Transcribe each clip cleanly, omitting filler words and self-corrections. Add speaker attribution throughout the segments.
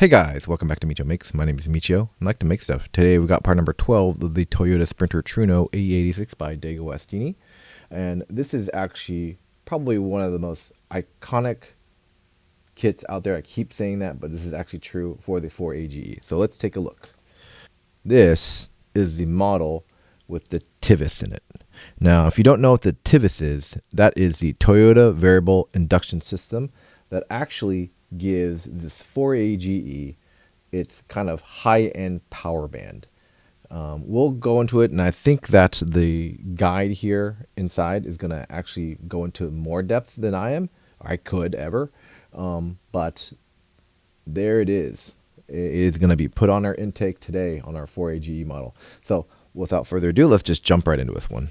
Speaker 1: Hey guys, welcome back to Michio Makes. My name is Michio. I like to make stuff. Today we got part number 12 of the Toyota Sprinter Trueno AE86 by DeAgostini. And this is actually probably one of the most iconic kits out there. I keep saying that, but this is actually true for the 4AGE. So let's take a look. This is the model with the TIVIS in it. Now, if you don't know what the TIVIS is, that is the Toyota Variable Induction System that actually gives this 4AGE its kind of high-end power band. We'll go into it, and I think that the guide here inside is going to actually go into more depth than I could ever. But there it is. It is going to be put on our intake today on our 4AGE model. So without further ado, let's just jump right into this one.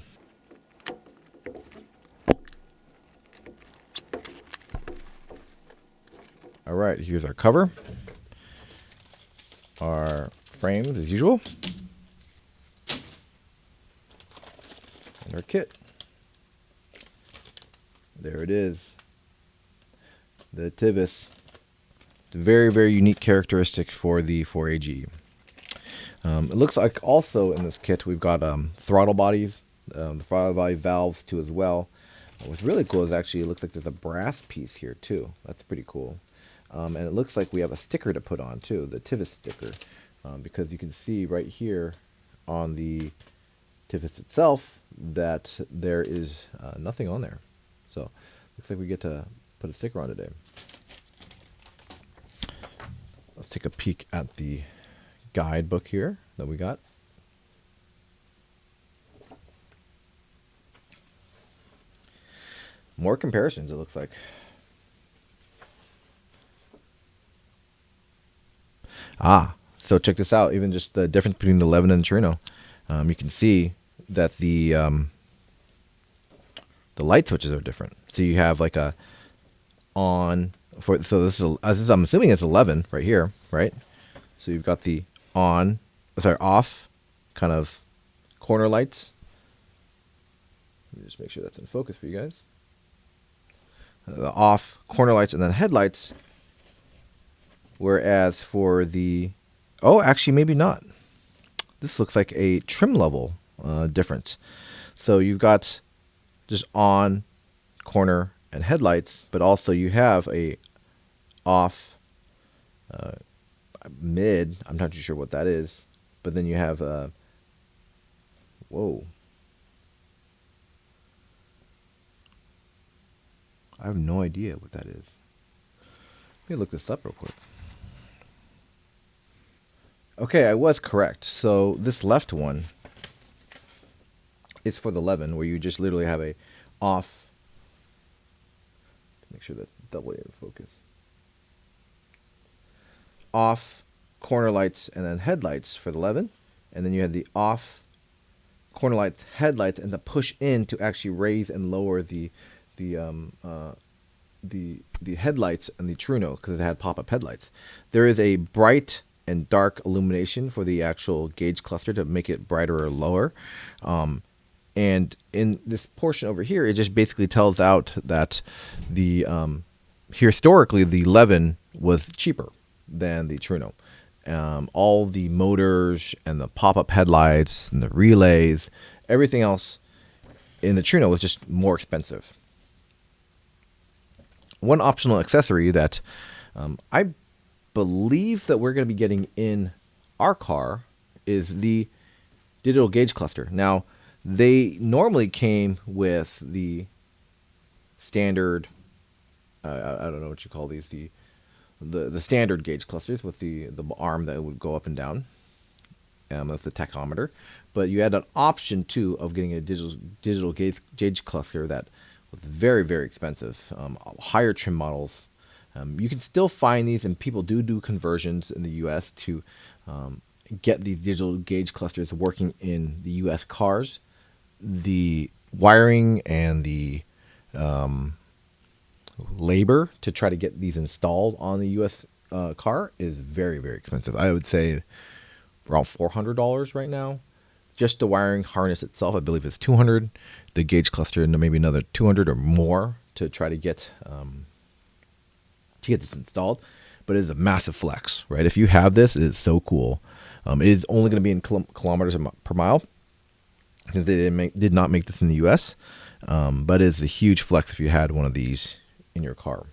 Speaker 1: All right, here's our cover, our frames as usual, and our kit. There it is, the TIVIS. It's a very, very unique characteristic for the 4AG. It looks like also in this kit we've got throttle bodies, the throttle body valves too as well. What's really cool is actually it looks like there's a brass piece here too. That's pretty cool. And it looks like we have a sticker to put on too, the TIVIS sticker, because you can see right here on the TIVIS itself that there is nothing on there. So looks like we get to put a sticker on today. Let's take a peek at the guidebook here that we got. More comparisons, it looks like. So check this out. Even just the difference between the Levin and the Trueno. You can see that the light switches are different. So you have like a on for, so this is I'm assuming it's 11 right here, right? So you've got the on, sorry, off kind of corner lights. Let me just make sure that's in focus for you guys. The off corner lights and then headlights. Whereas for the, oh, actually maybe not. This looks like a trim level difference. So you've got just on, corner, and headlights, but also you have a off, mid. I'm not too sure what that is, but then you have whoa. I have no idea what that is. Let me look this up real quick. Okay, I was correct. So this left one is for the Levin, where you just literally have a off. Make sure that's doubly in focus. Off corner lights and then headlights for the Levin, and then you had the off corner lights, headlights, and the push in to actually raise and lower the headlights and the Trueno because it had pop-up headlights. There is a bright and dark illumination for the actual gauge cluster to make it brighter or lower. And in this portion over here, it just basically tells out that the historically the Levin was cheaper than the Trueno. All the motors and the pop-up headlights and the relays, everything else in the Trueno was just more expensive. One optional accessory that I believe that we're going to be getting in our car is the digital gauge cluster. Now, they normally came with the standard, I don't know what you call these, the standard gauge clusters with the arm that would go up and down with the tachometer. But you had an option too of getting a digital gauge cluster that was very, very expensive, higher trim models. You can still find these, and people do conversions in the U.S. to get these digital gauge clusters working in the U.S. cars. The wiring and the labor to try to get these installed on the U.S. Car is very, very expensive. I would say around $400 right now. Just the wiring harness itself, I believe, is $200. The gauge cluster, and maybe another $200 or more to try to get this installed. but it is a massive flex, right? If you have this, it is so cool. It is only going to be in kilometers per mile. They did not make this in the U.S., but it's a huge flex if you had one of these in your car.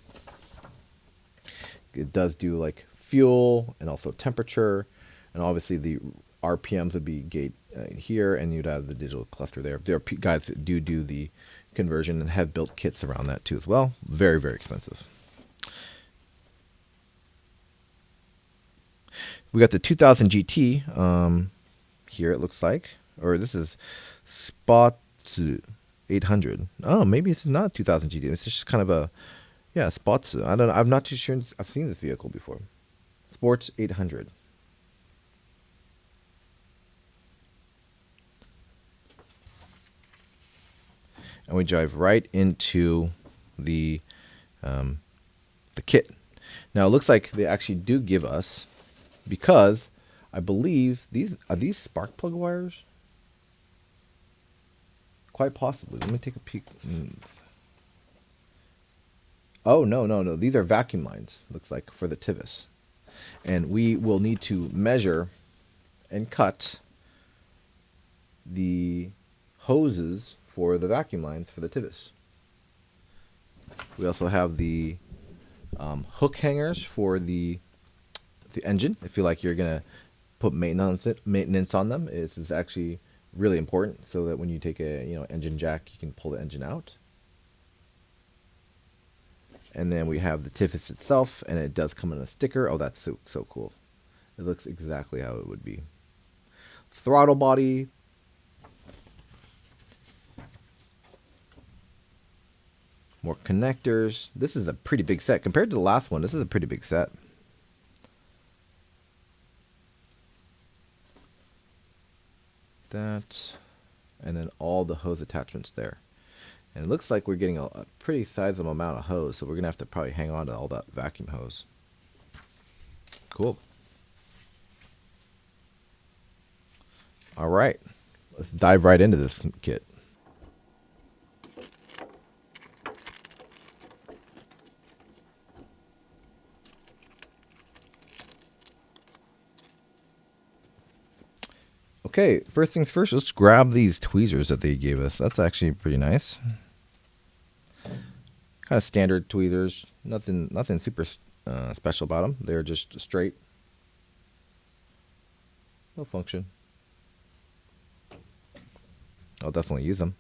Speaker 1: It does do like fuel and also temperature, and obviously the RPMs would be gate here, and you'd have the digital cluster there. There are guys that do the conversion and have built kits around that too as well. Very, very expensive. We got the 2000 GT here, it looks like. Or this is Spotsu 800. Oh, maybe it's not 2000 GT. It's just kind of a, yeah, Spotsu. I don't know. I'm not too sure. I've seen this vehicle before. Sports 800. And we drive right into the kit. Now it looks like they actually do give us, because I believe these spark plug wires. Quite possibly. Let me take a peek. Oh no! These are vacuum lines. Looks like for the Tivis, and we will need to measure and cut the hoses for the vacuum lines for the Tivis. We also have the hook hangers for the engine. If you like, you're gonna put maintenance on them. This is actually really important, so that when you take a engine jack, you can pull the engine out. And then we have the Tivis itself, and it does come in a sticker. Oh, that's so cool. It looks exactly how it would be. Throttle body. More connectors. This is a pretty big set. Compared to the last one, this is a pretty big set. That. And then all the hose attachments there. And it looks like we're getting a pretty sizable amount of hose, so we're going to have to probably hang on to all that vacuum hose. Cool. All right. Let's dive right into this kit. Okay, first things first, let's grab these tweezers that they gave us. That's actually pretty nice. Kind of standard tweezers. Nothing super special about them. They're just straight. No function. I'll definitely use them.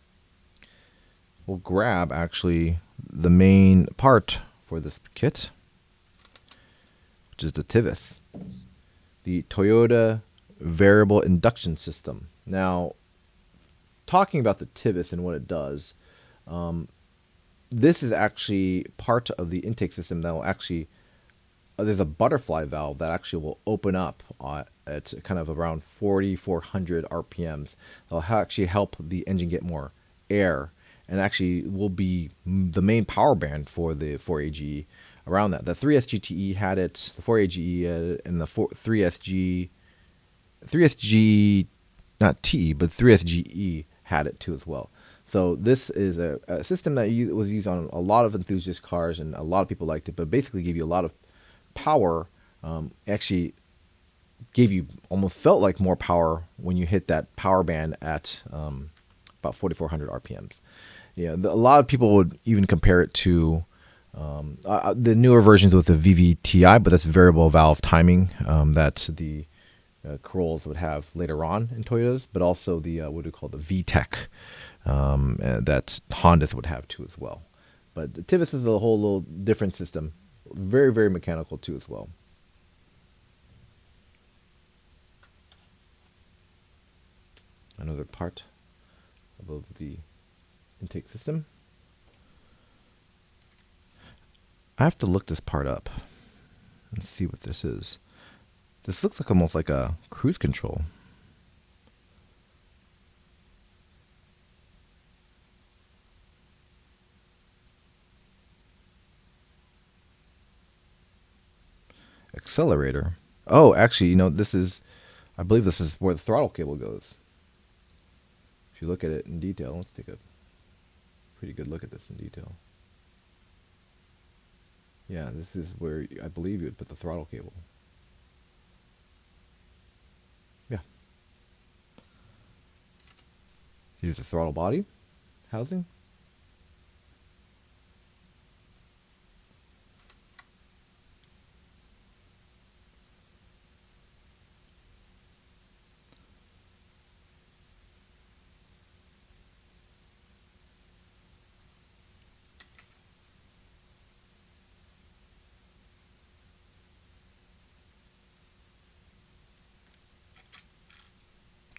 Speaker 1: We'll grab actually the main part for this kit, which is the Tivis, the Toyota variable induction system. Now, talking about the Tivis and what it does, this is actually part of the intake system that will actually, there's a butterfly valve that actually will open up at kind of around 4,400 RPMs. That'll actually help the engine get more air, and actually will be the main power band for the 4AGE around that. The 3SGTE had it, the 4AGE and the 3SG, not T, but 3SGE had it too as well. So this is a system that was used on a lot of enthusiast cars, and a lot of people liked it, but basically gave you a lot of power. Actually gave you, almost felt like more power when you hit that power band at about 4,400 RPMs. Yeah, a lot of people would even compare it to the newer versions with the VVTi, but that's variable valve timing that the Corollas would have later on in Toyotas, but also the what do we call the VTEC that Hondas would have too as well. But the Tivis is a whole little different system, very, very mechanical too as well. Another part of the intake system. I have to look this part up and see what this is. This looks like almost like a cruise control. Accelerator. Oh, actually, this is, I believe this is where the throttle cable goes. If you look at it in detail, let's take a pretty good look at this in detail. Yeah, this is where I believe you would put the throttle cable. Yeah. Here's the throttle body housing.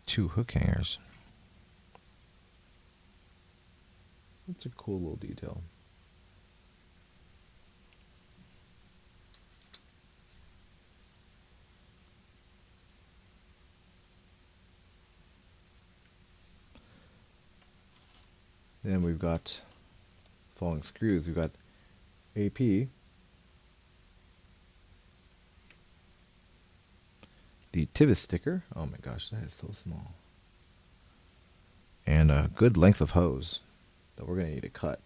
Speaker 1: Two hook hangers. That's a cool little detail. Then we've got falling screws. We've got AP, the Tivis sticker. Oh my gosh, that is so small. And a good length of hose that we're going to need to cut.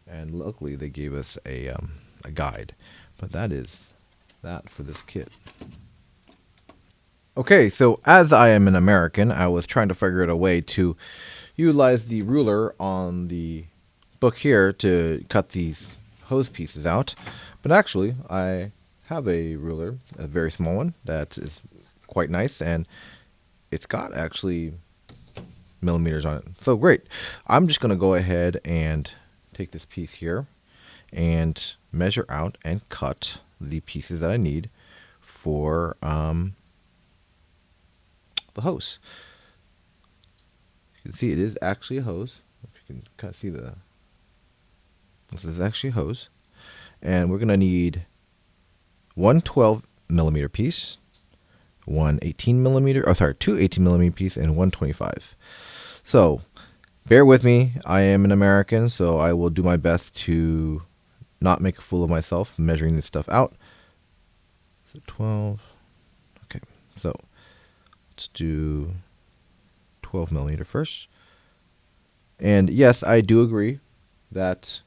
Speaker 1: And luckily they gave us a guide. But that is that for this kit. Okay, so as I am an American, I was trying to figure out a way to utilize the ruler on the book here to cut these hose pieces out. But actually, I have a ruler, a very small one, that is quite nice, and it's got actually millimeters on it. So great. I'm just going to go ahead and take this piece here and measure out and cut the pieces that I need for the hose. You can see it is actually a hose. If you can kind of see this is actually a hose. And we're going to need one 12 millimeter piece, one 18 millimeter, two 18 millimeter piece, and one 25. So bear with me. I am an American, so I will do my best to not make a fool of myself measuring this stuff out. So 12. Okay, so let's do 12 millimeter first. And yes, I do agree that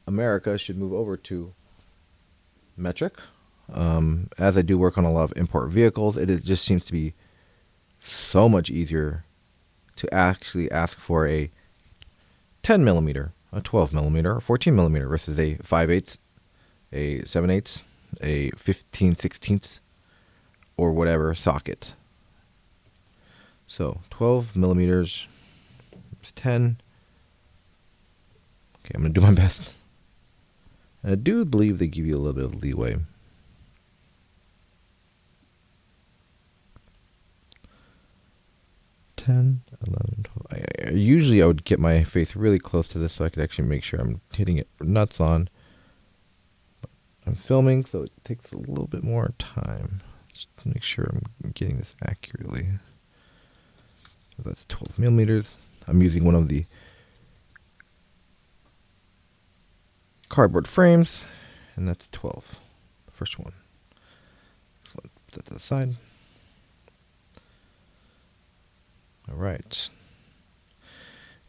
Speaker 1: America should move over to metric. As I do work on a lot of import vehicles, it just seems to be so much easier to actually ask for a 10 millimeter, a 12 millimeter, or 14 millimeter versus a 5/8, a 7/8, a 15/16, or whatever socket. So 12 millimeters is 10. Okay, I'm going to do my best. And I do believe they give you a little bit of leeway. Usually I would get my face really close to this so I could actually make sure I'm hitting it nuts on. But I'm filming, so it takes a little bit more time just to make sure I'm getting this accurately. So that's 12 millimeters. I'm using one of the cardboard frames, and that's 12. The first one. So let's put that to the side. All right.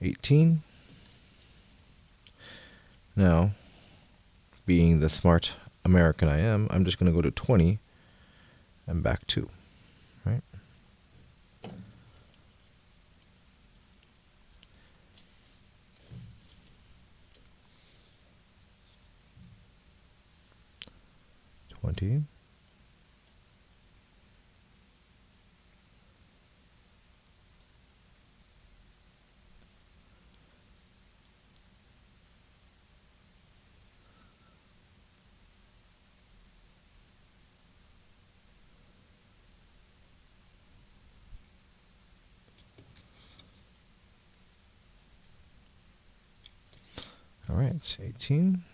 Speaker 1: 18. Now, being the smart American I am, I'm just going to go to 20 and back 2. Right? $20. All right, 18.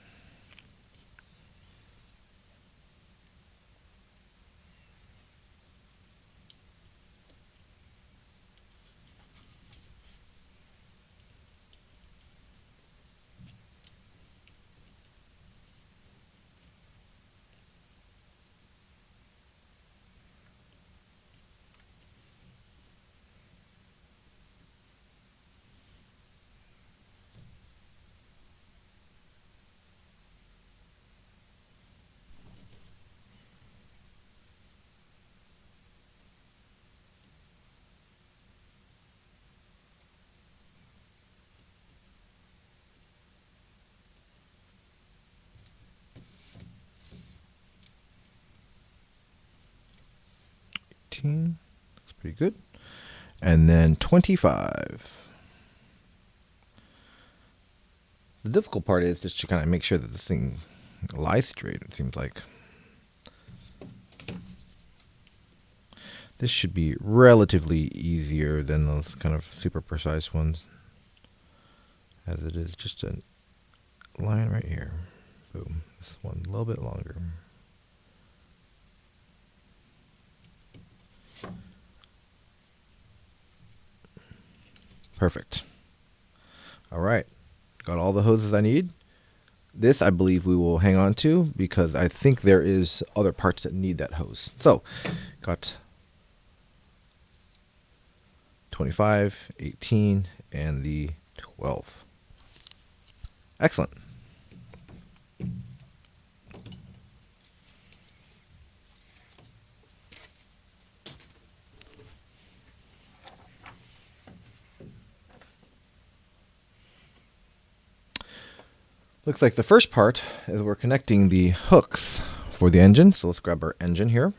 Speaker 1: 18. Looks pretty good. And then 25. The difficult part is just to kind of make sure that this thing lies straight, it seems like. This should be relatively easier than those kind of super precise ones, as it is just a line right here. Boom. This one a little bit longer. Perfect. All right. Got all the hoses I need. This, I believe, we will hang on to because I think there is other parts that need that hose. So, got 25, 18, and the 12. Excellent. Looks like the first part is we're connecting the hooks for the engine. So let's grab our engine here.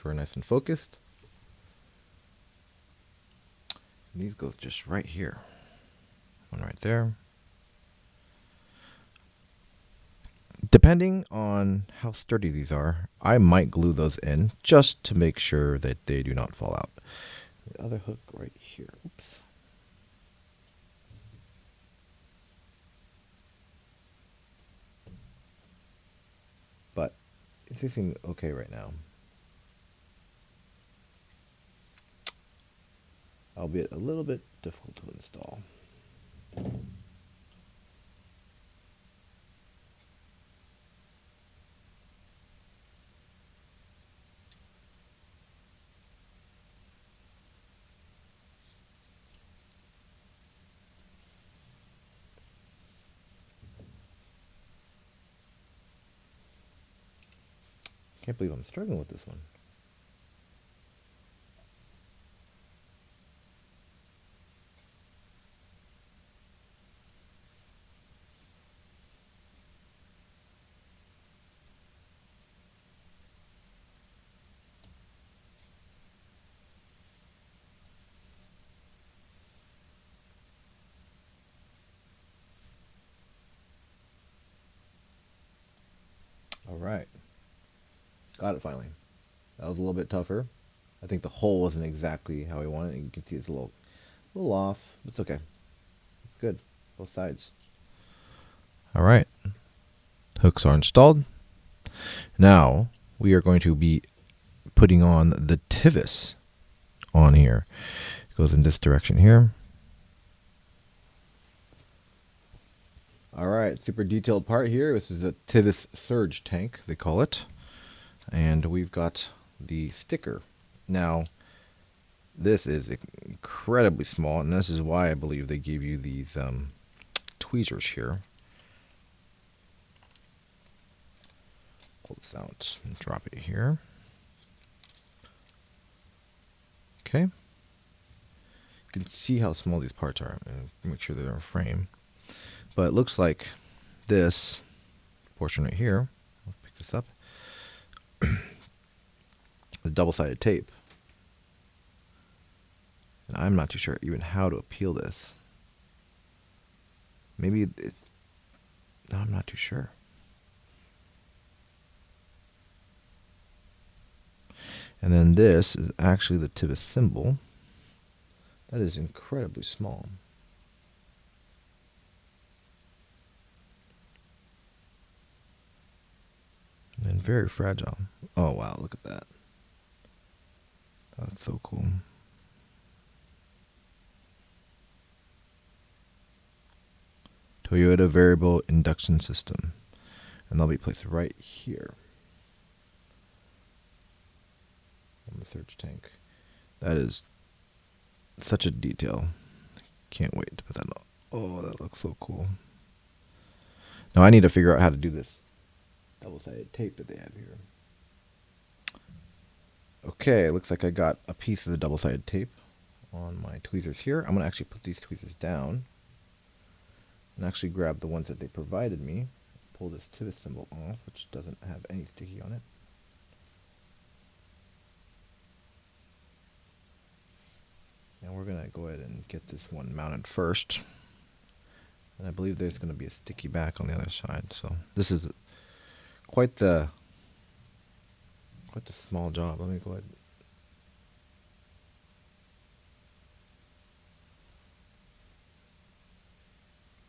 Speaker 1: We're nice and focused. And these goes just right here. One right there. Depending on how sturdy these are, I might glue those in just to make sure that they do not fall out. The other hook right here. Oops. But it's seeming okay right now. Albeit a little bit difficult to install. Can't believe I'm struggling with this one. All right. Got it finally. That was a little bit tougher. I think the hole wasn't exactly how we wanted it. You can see it's a little off. It's okay. It's good. Both sides. All right. Hooks are installed. Now we are going to be putting on the Tivis on here. It goes in this direction here. All right, super detailed part here. This is a Tivis surge tank, they call it. And we've got the sticker. Now, this is incredibly small, and this is why I believe they gave you these tweezers here. Pull this out and drop it here. Okay. You can see how small these parts are. And make sure they're in frame. But it looks like this portion right here, I'll pick this up, is double-sided tape. And I'm not too sure even how to peel this. Maybe it's, no, I'm not too sure. And then this is actually the Tivis symbol. That is incredibly small. And very fragile. Oh wow, look at that. That's so cool. Toyota variable induction system. And they'll be placed right here on the surge tank. That is such a detail. Can't wait to put that on. Oh, that looks so cool. Now I need to figure out how to do this double-sided tape that they have here. Okay, looks like I got a piece of the double-sided tape on my tweezers here. I'm going to actually put these tweezers down and actually grab the ones that they provided me. Pull this Tivis symbol off, which doesn't have any sticky on it. And we're going to go ahead and get this one mounted first. And I believe there's going to be a sticky back on the other side. So this is quite the small job. Let me go ahead.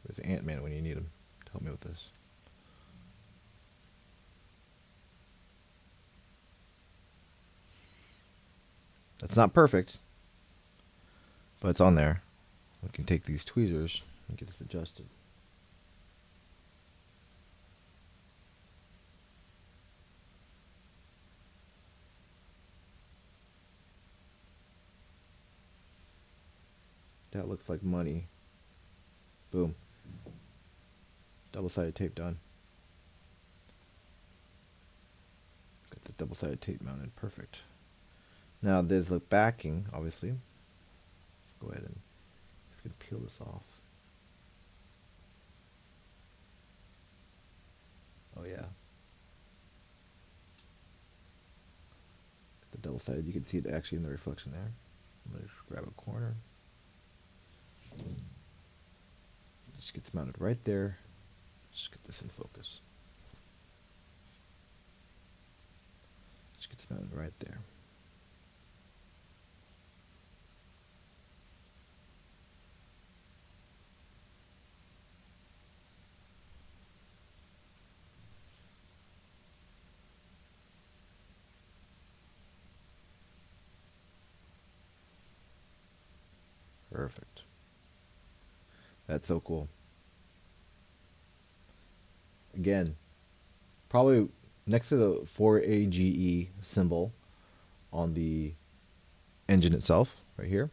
Speaker 1: Where's Ant-Man when you need him to help me with this? That's not perfect, but it's on there. We can take these tweezers and get this adjusted. That looks like money. Boom. Double-sided tape done. Got the double-sided tape mounted. Perfect. Now there's the backing, obviously. Let's go ahead and peel this off. Oh yeah. The double-sided, you can see it actually in the reflection there. I'm going to just grab a corner. Just gets mounted right there. Just get this in focus. Just gets mounted right there. Perfect. That's so cool. Again, probably next to the 4AGE symbol on the engine itself, right here.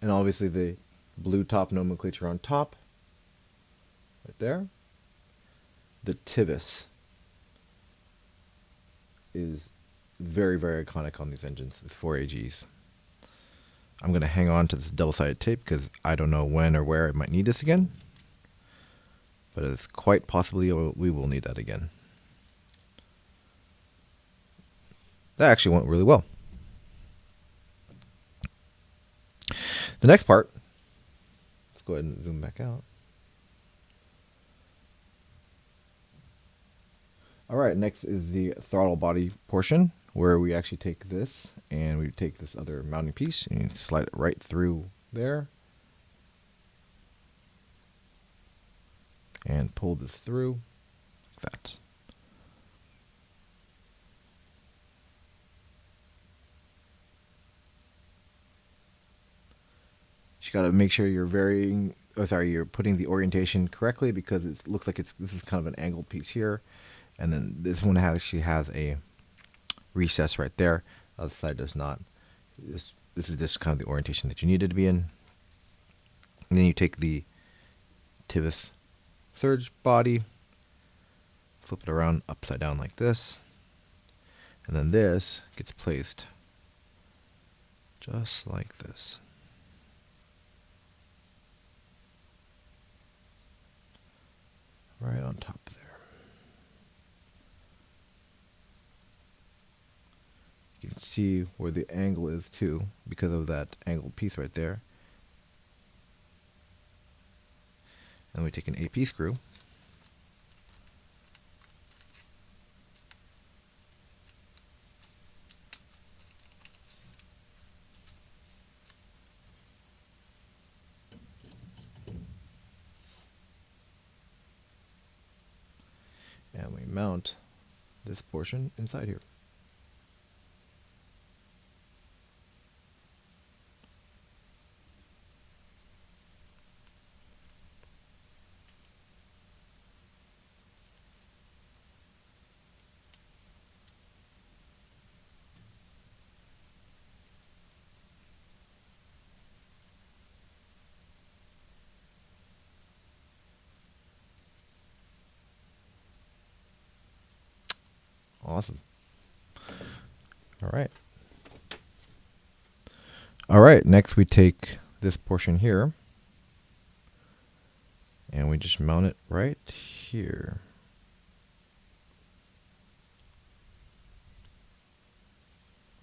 Speaker 1: And obviously the blue top nomenclature on top, right there. The Tivis is very, very iconic on these engines, these 4AGs. I'm going to hang on to this double-sided tape because I don't know when or where I might need this again. But it's quite possibly we will need that again. That actually went really well. The next part, let's go ahead and zoom back out. Alright, next is the throttle body portion, where we actually take this and we take this other mounting piece and you slide it right through there and pull this through like that. You got to make sure you're you're putting the orientation correctly because it looks like this is kind of an angled piece here, and then this one actually has a recess right there. The other side does not. This is just kind of the orientation that you needed to be in. And then you take the Tivis surge body, flip it around upside down like this, and then this gets placed just like this. Right on top there. You can see where the angle is too, because of that angled piece right there. And we take an AP screw. And we mount this portion inside here. Awesome. All right. All right, next we take this portion here and we just mount it right here.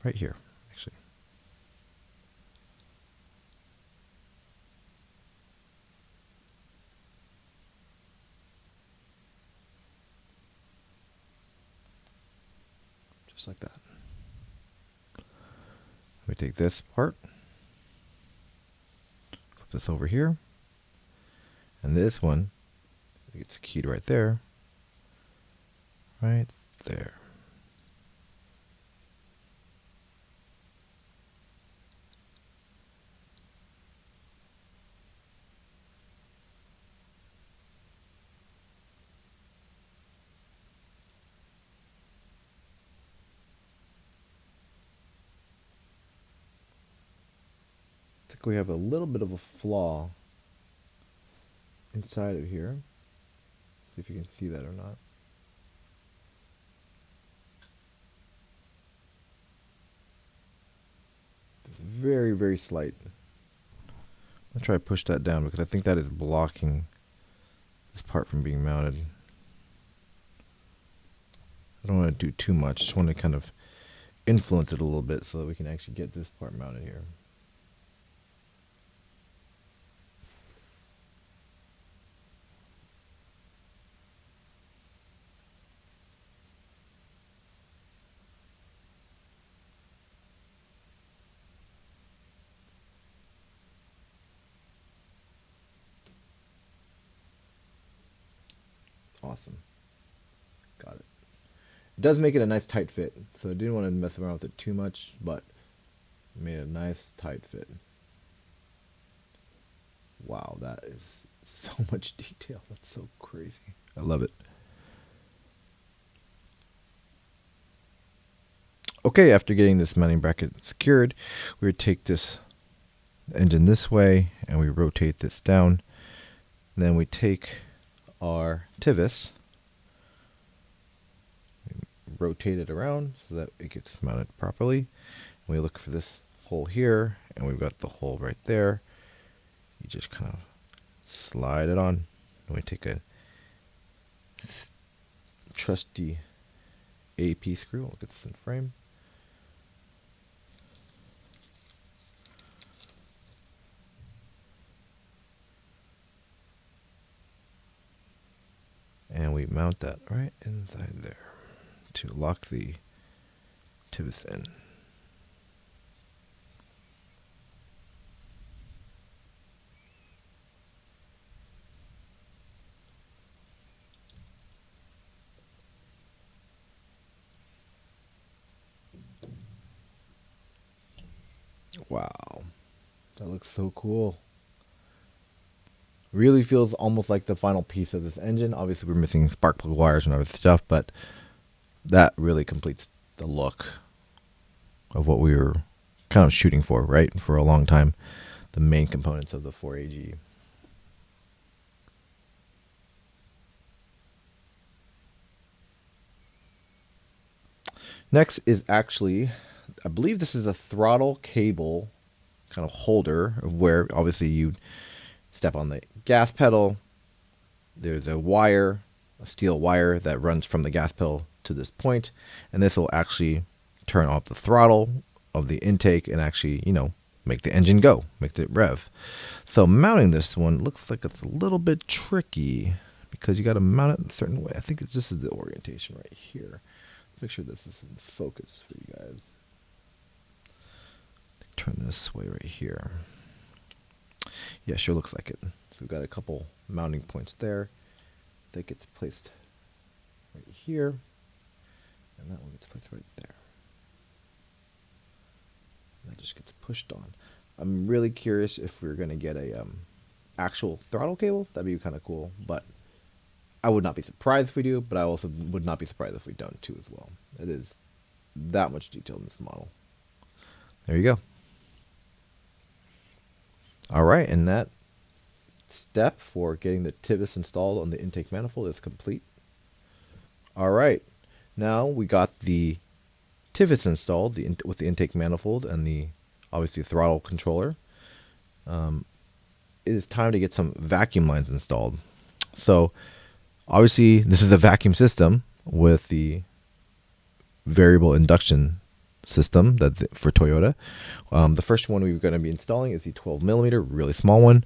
Speaker 1: right here, actually. Just like that. We take this part, flip this over here, and this one gets keyed right there, right there. I think we have a little bit of a flaw inside of here. See if you can see that or not. It's very, very slight. I'll try to push that down because I think that is blocking this part from being mounted. I don't want to do too much. I just want to kind of influence it a little bit so that we can actually get this part mounted here. Awesome. Got it. It does make it a nice tight fit, so I didn't want to mess around with it too much, but it made a nice tight fit. Wow, that is so much detail. That's so crazy. I love it. Okay, after getting this mounting bracket secured, we would take this engine this way and we rotate this down. And then we take our Tivis, rotate it around so that it gets mounted properly. And we look for this hole here, and we've got the hole right there. You just kind of slide it on. And we take a trusty AP screw. I'll get this in frame. And we mount that right inside there to lock the Tivis in. Wow, that looks so cool. Really feels almost like the final piece of this engine. Obviously, we're missing spark plug wires and other stuff, but that really completes the look of what we were kind of shooting for, right? For a long time, the main components of the 4AG. Next is actually, I believe this is a throttle cable kind of holder, where obviously you step on the gas pedal. There's a wire, a steel wire that runs from the gas pedal to this point, and this will actually turn off the throttle of the intake and actually, you know, make the engine go, make it rev. So mounting this one looks like it's a little bit tricky because you got to mount it in a certain way. I think this is the orientation right here. Make sure this is in focus for you guys. Turn this way right here. Yeah, sure looks like it. So we've got a couple mounting points there. That gets placed right here, and that one gets placed right there. And that just gets pushed on. I'm really curious if we're gonna get a actual throttle cable. That'd be kind of cool, but I would not be surprised if we do, but I also would not be surprised if we don't too as well. It is that much detail in this model. There you go. All right, and that step for getting the Tivis installed on the intake manifold is complete. All right, now we got the Tivis installed with the intake manifold and the obviously throttle controller. It is time to get some vacuum lines installed. So obviously, this is a vacuum system with the variable induction system for Toyota. The first one we're going to be installing is the 12 millimeter, really small one,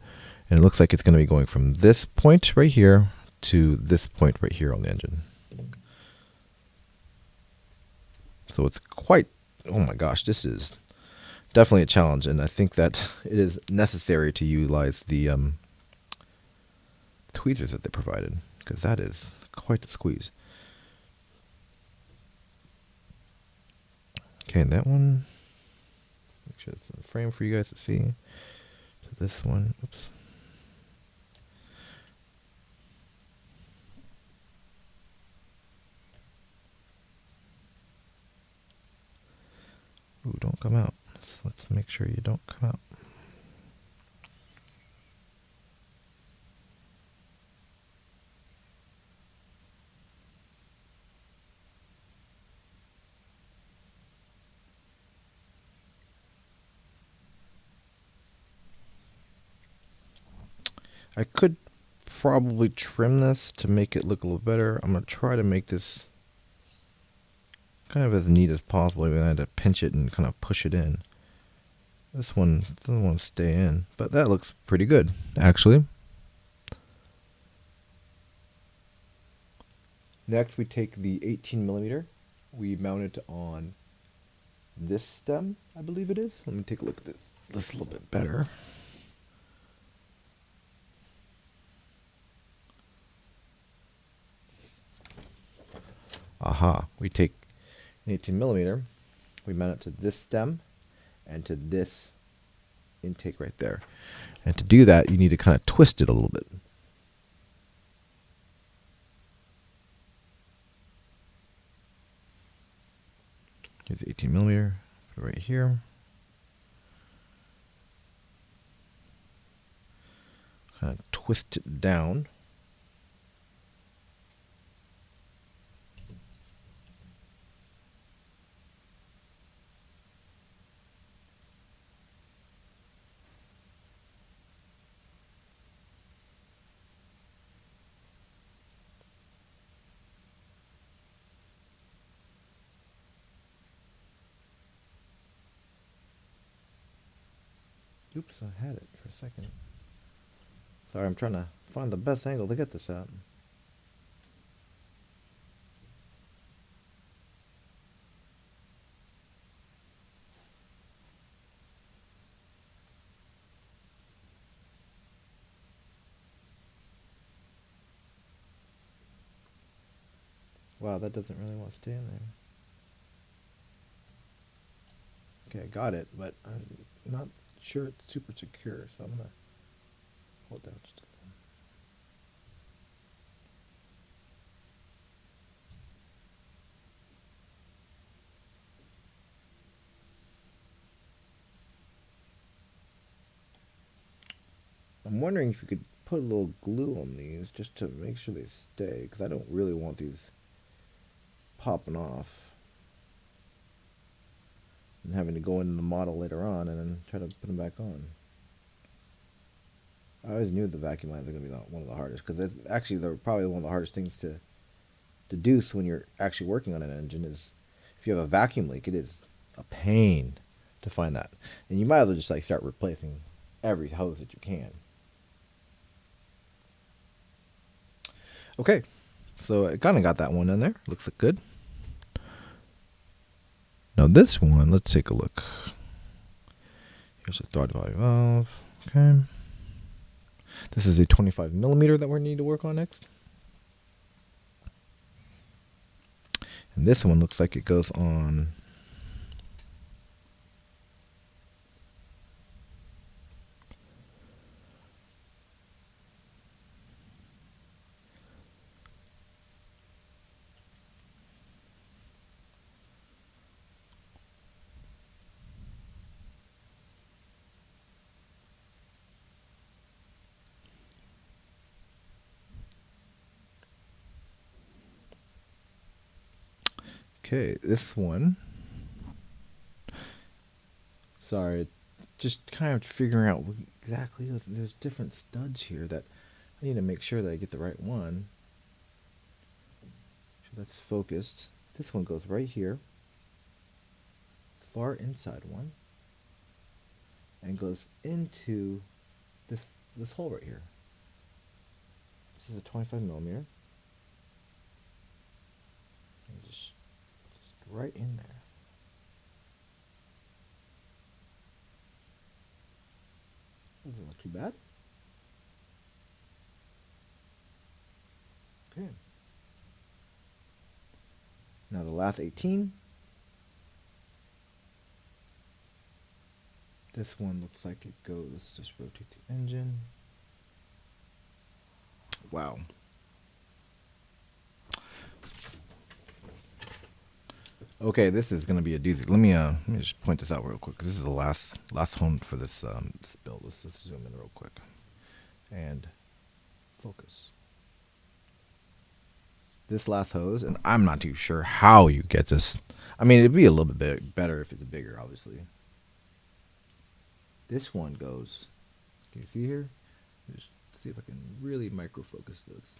Speaker 1: and it looks like it's going to be going from this point right here to this point right here on the engine. So it's quite, oh my gosh, this is definitely a challenge, and I think that it is necessary to utilize the tweezers that they provided, because that is quite the squeeze. Okay, and that one, make sure it's in the frame for you guys to see. So this one, oops. Ooh, don't come out. Let's make sure you don't come out. I could probably trim this to make it look a little better. I'm going to try to make this kind of as neat as possible. Even I had to pinch it and kind of push it in. This one doesn't want to stay in, but that looks pretty good, actually. Next, we take the 18 millimeter. We mount it on this stem, I believe it is. Let me take a look at this a little bit better. Aha, we take an 18 millimeter, we mount it to this stem and to this intake right there. And to do that, you need to kind of twist it a little bit. Here's the 18 millimeter, put it right here. Kind of twist it down. Oops, I had it for a second. Sorry, I'm trying to find the best angle to get this at. Wow, that doesn't really want to stay in there. Okay, I got it, but I'm not sure it's super secure, so I'm going to hold down just a little. I'm wondering if you could put a little glue on these just to make sure they stay, because I don't really want these popping off and having to go into the model later on and then try to put them back on. I always knew the vacuum lines are going to be one of the hardest, because actually they're probably one of the hardest things to deduce when you're actually working on an engine. Is if you have a vacuum leak, it is a pain to find that, and you might as well just like start replacing every hose that you can. Okay, so I kind of got that one in there. Looks good. Now this one, let's take a look. Here's the throttle body valve. Okay. This is a 25 millimeter that we need to work on next. And this one looks like it goes on okay, this one. Sorry, just kind of figuring out exactly. There's different studs here that I need to make sure that I get the right one. So that's focused. This one goes right here. far inside one and goes into this hole right here. This is a 25 millimeter. And just right in there. Doesn't look too bad. Okay. Now the last 18. This one looks like it goes, let's just rotate the engine. Wow. Okay, this is going to be a doozy. Let me just point this out real quick. This is the last hone for this, this build. Let's zoom in real quick and focus. This last hose, and I'm not too sure how you get this. I mean, it'd be a little bit better if it's bigger, obviously. This one goes, can you see here? Just see if I can really micro focus this.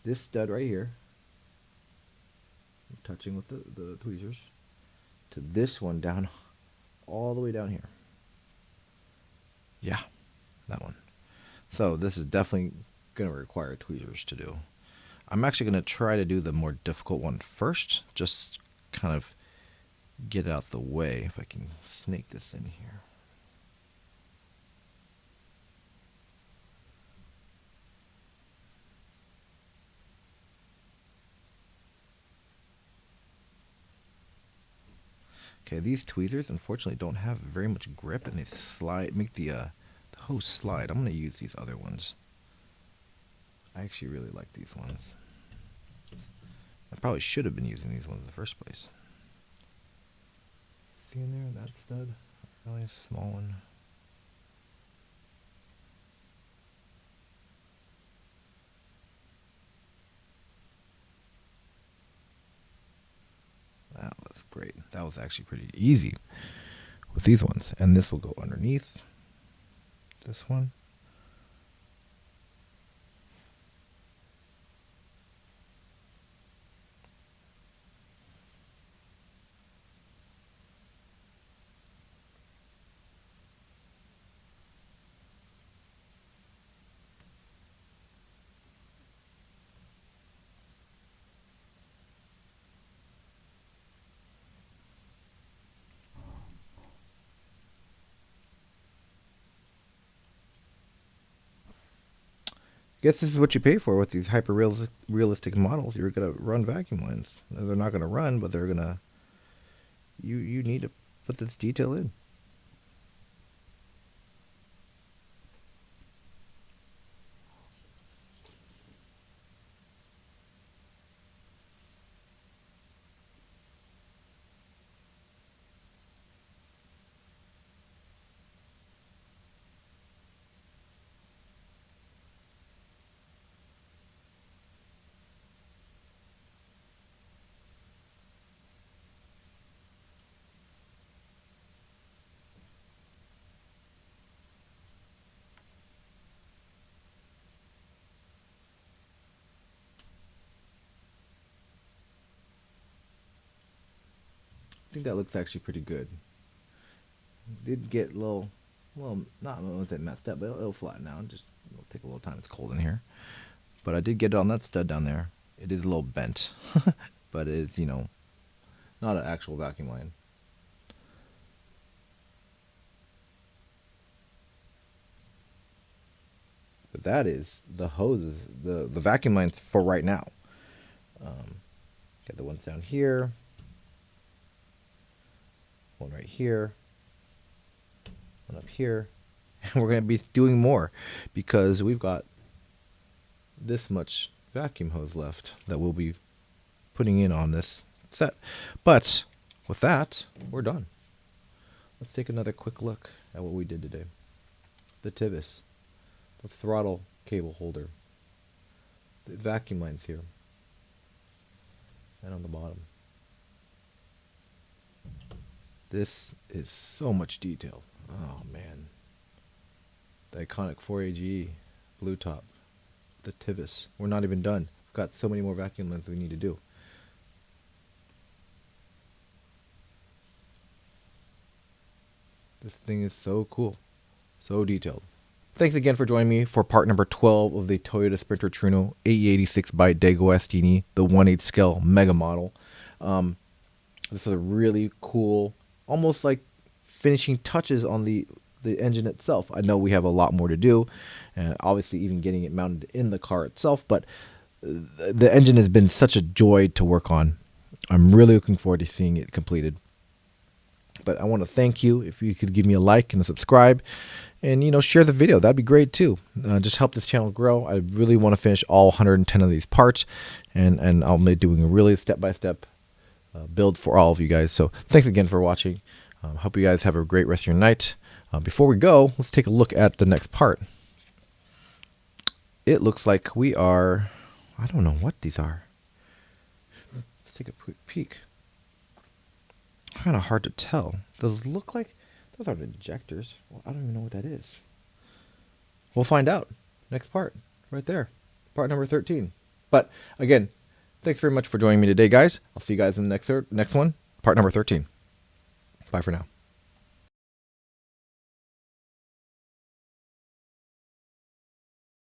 Speaker 1: This stud right here, touching with the tweezers, to this one down, all the way down here. Yeah, that one. So this is definitely going to require tweezers to do. I'm actually going to try to do the more difficult one first, just kind of get it out the way, if I can snake this in here. Okay, these tweezers unfortunately don't have very much grip, and they slide, make the hose slide. I'm going to use these other ones. I actually really like these ones. I probably should have been using these ones in the first place. See in there, that stud? Really small one. That was great. That was actually pretty easy with these ones. And this will go underneath this one. Guess this is what you pay for with these hyper realistic models. You're gonna run vacuum lines. They're not gonna run, but they're gonna. You need to put this detail in. I think that looks actually pretty good. Did get a little, well, not I won't say messed up, but it'll flatten out. It'll take a little time. It's cold in here, but I did get it on that stud down there. It is a little bent, but it's not an actual vacuum line. But that is the hoses, the vacuum lines for right now. Got the ones down here, one right here, one up here, and we're going to be doing more because we've got this much vacuum hose left that we'll be putting in on this set. But with that, we're done. Let's take another quick look at what we did today. The Tivis, the throttle cable holder, the vacuum lines here, and on the bottom. This is so much detail. Oh man. The iconic 4AGE blue top, the Tivis. We're not even done. We've got so many more vacuum lines we need to do. This thing is so cool. So detailed. Thanks again for joining me for part number 12 of the Toyota Sprinter Trueno AE86 by DeAgostini, the 1/8 scale mega model. This is a really cool, almost like finishing touches on the engine itself. I know we have a lot more to do, and obviously even getting it mounted in the car itself, but the engine has been such a joy to work on. I'm really looking forward to seeing it completed. But I want to thank you. If you could give me a like and a subscribe, and share the video, that'd be great too. Just help this channel grow. I really want to finish all 110 of these parts, and I'll be doing a really step-by-step build for all of you guys. So thanks again for watching. Hope you guys have a great rest of your night. Before we go, let's take a look at the next part. It looks like we are, I don't know what these are. Let's take a quick peek. Kind of hard to tell. Those look like, those aren't injectors. Well, I don't even know what that is. We'll find out. Next part, right there. Part number 13. But again, thanks very much for joining me today, guys. I'll see you guys in the next one, part number 13. Bye for now.